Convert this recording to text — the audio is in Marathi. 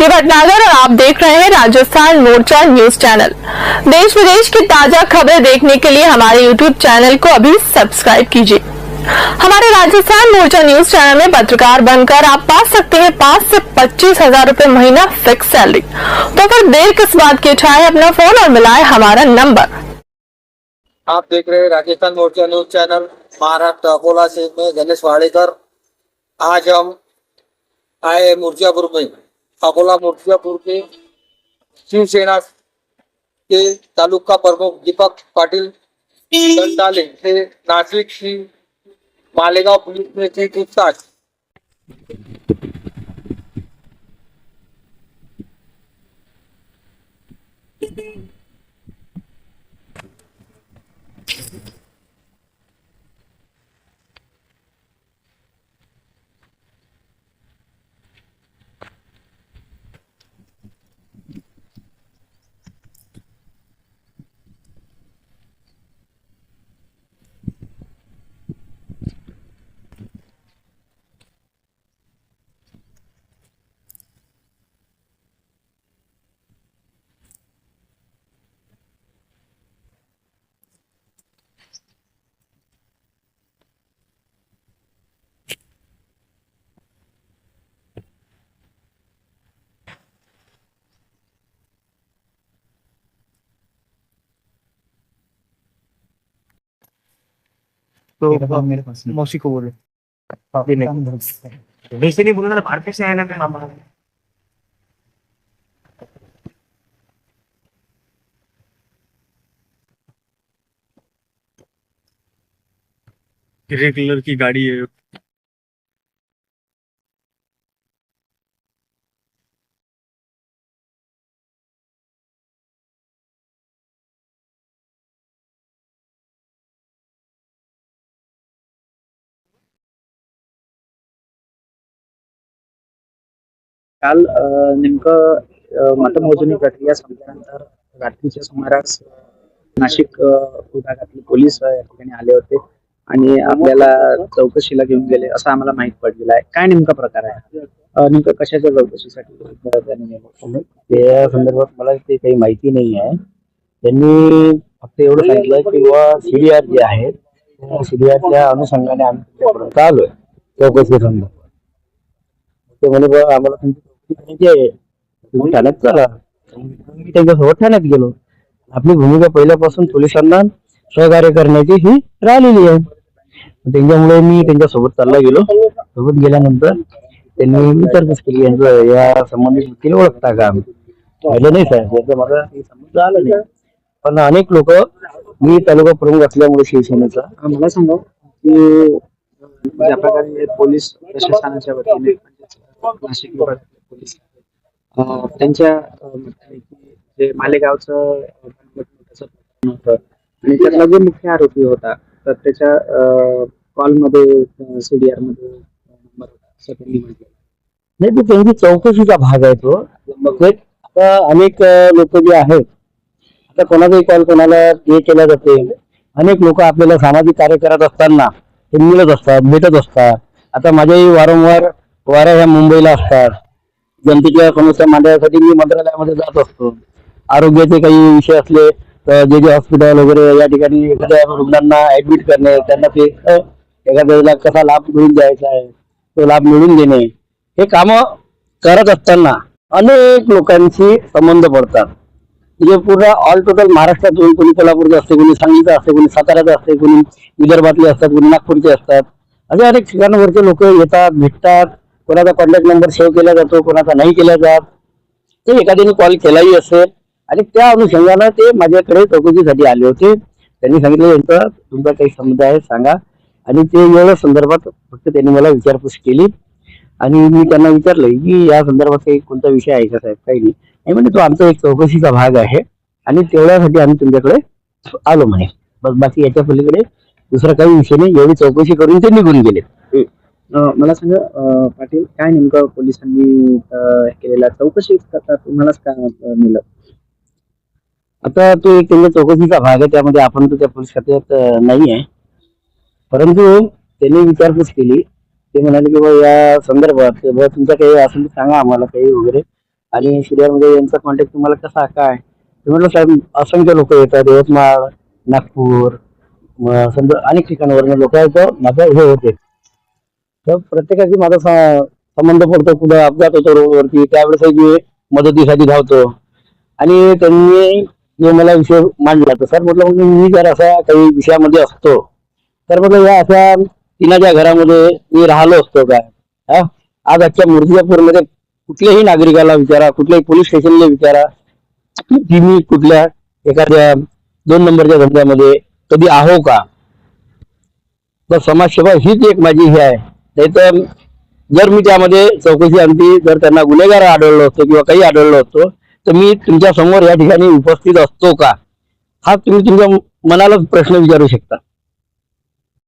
के भटनागर और आप देख रहे हैं राजस्थान मोर्चा न्यूज चैनल। देश विदेश की ताजा खबरें देखने के लिए हमारे यूट्यूब चैनल को अभी सब्सक्राइब कीजिए। हमारे राजस्थान मोर्चा न्यूज चैनल में पत्रकार बनकर आप पा सकते हैं 5 से 25 हजार रूपए महीना फिक्स सैलरी। तो फिर देर किस बात की, उठाए अपना फोन और मिलाए हमारा नंबर। आप देख रहे हैं राजस्थान मोर्चा न्यूज चैनल। महाराष्ट्र अकोला से मैं गणेश वाड़ेकर। आज हम आए मुर्जापुर में। अकोला मुर्जापुर के शिवसेना के तालुका प्रमुख दीपक पाटिल दंडाले से नाशिक की मालेगांव पुलिस में की पूछताछ। तो मेरे पास मौसी को बोले वैसे नहीं बोला ना, भारत से आया ना मामा। ग्रे कलर की गाड़ी है। काल नेमकं मतमोजणी प्रक्रिया संपल्यानंतर रात्रीच्या सुमारास नाशिक विभागातील पोलीस या ठिकाणी आले होते आणि आपल्याला चौकशीला घेऊन गेले असं आम्हाला माहित पडलेलं आहे। काय नेमका प्रकार आहे, नेमकं कशाच्या चौकशीसाठी त्यांनी नेमकं? त्या संदर्भात मला ते काही माहिती नाही आहे। त्यांनी फक्त एवढं सांगितलं की बुवा सीडीआर जे आहे त्या सीडीआरच्या अनुषंगाने आम्ही तुमच्यापर्यंत आलोय चौकशी संदर्भात। ते म्हणे बुवा आम्हाला तुमची चौकशी करायची आहे, तुम्ही ठाण्यात चला। मी त्यांच्यासोबत ठाण्यात गेलो। आपली भूमिका पहिल्यापासून पोलिसांना सहकार्य करण्याची ही राहिलेली आहे। त्यांच्यामुळे मी त्यांच्यासोबत चालला गेलो। सोबत गेल्यानंतर त्यांनी विचारपूस केली, यांचं या संबंधित व्यक्तीला ओळखता का? पाहिलं नाही साहेब, याचा माझा संबंध आला नाही। पण अनेक लोक, मी तालुका प्रमुख असल्यामुळे शिवसेनेचा, मला सांगा की ज्या प्रकारे पोलीस प्रशासनाच्या वतीने नाशिक विभागातील पोलीस त्यांच्या मताने की जे मालेगावचं प्रकरण होतं आणि त्यातला जो मुख्य आरोपी होता तर त्याच्या कॉलमध्ये सीडीआर मध्ये नंबर होता असं त्यांनी म्हटलं नाही, तो त्यांची चौकशीचा भाग आहे तो। आता अनेक लोक जे आहेत, आता कोणाचाही कॉल कोणाला हे केला जाते। अनेक लोक आपल्याला सामाजिक कार्य करत असताना ते मिळत असतात, भेटत असतात। आता माझ्याही वारंवार वाऱ्या ह्या मुंबईला असतात, जनतेच्या समस्या मांडण्यासाठी मी मंत्रालयामध्ये जात असतो। आरोग्याचे काही विषय असले तर जे हॉस्पिटल वगैरे या ठिकाणी एखाद्या रुग्णांना ऍडमिट करणे, त्यांना ते एखाद्याला कसा लाभ मिळून द्यायचा आहे तो लाभ मिळवून देणे, हे काम करत असताना अनेक लोकांशी संबंध पडतात। म्हणजे पूर्ण ऑल टोटल महाराष्ट्रातून, कोणी कोल्हापूरचे असते, कोणी सांगलीचं असते, कोणी साताऱ्याचं असते, कोणी विदर्भातले असतात, कोणी नागपूरचे असतात। असे अनेक ठिकाणावरचे लोक येतात, भेटतात। कोणाचा कॉन्टॅक्ट नंबर सेव्ह केला जातो, कोणाचा नाही केला जात। ते एखाद्याने कॉल केलाही असेल आणि त्या अनुषंगाने ते माझ्याकडे चौकशीसाठी आले होते। त्यांनी सांगितलं यांचा तुमचा काही संबंध आहे सांगा, आणि ते एवढ्या संदर्भात फक्त त्यांनी मला विचारपूस केली। आणि मी त्यांना विचारलं की या संदर्भात काही कोणता विषय आहे का साहेब? काही नाही म्हणजे तो आमचा एक चौकशीचा भाग आहे आणि तेवढ्यासाठी आम्ही तुमच्याकडे आलो म्हणे, बस बाकी याच्या पलीकडे दुसरा काही विषय नाही। एवढी चौकशी करून ते निघून गेले। मला सांगा पाटील, काय नेमकं पोलिसांनी केलेला चौकशी करता तुम्हालाच काय मिळालं? आता तो एक त्यांच्या चौकशीचा भाग आहे, त्यामध्ये आपण तर त्या पोलीस खात्यात नाही आहे। परंतु त्यांनी विचारपूस केली, ते म्हणाले की बाबा या संदर्भात तुमचं काही असेल तर सांगा आम्हाला काही वगैरे। आणि शिर्यामध्ये यांचा कॉन्टॅक्ट तुम्हाला कसा काय? मी म्हटलं साहेब असंख्य लोक येतात, यवतमाळ, नागपूर, समजा अनेक ठिकाणावरून लोक माझं हे होते. तर प्रत्येकाची माझा संबंध पडतो. कुठं अपघात होतो रोडवरती, त्यावेळेस मी मदतीसाठी धावतो. आणि त्यांनी जो मला विषय मांडला तर सर म्हटलं मग मी जर असा काही विषयामध्ये असतो तर म्हटलं या अशा तिनाच्या घरामध्ये मी राहिलो असतो काय? आज आजच्या मूर्तिजापूरमध्ये कुठल्याही नागरिकाला विचारा, कुठल्याही पोलीस स्टेशनला विचारा, की मी कुठल्या एखाद्या 2 नंबरच्या धंद्यामध्ये कधी आहो का? तर समाजसेवा हीच एक माझी हे आहे. नाही तर जर मी त्यामध्ये चौकशी आणती, जर त्यांना गुन्हेगार आढळलो असतो किंवा काही आढळलो असतो तर मी तुमच्या समोर या ठिकाणी उपस्थित असतो का? हा तुम्ही तुमच्या मनाला प्रश्न विचारू शकता.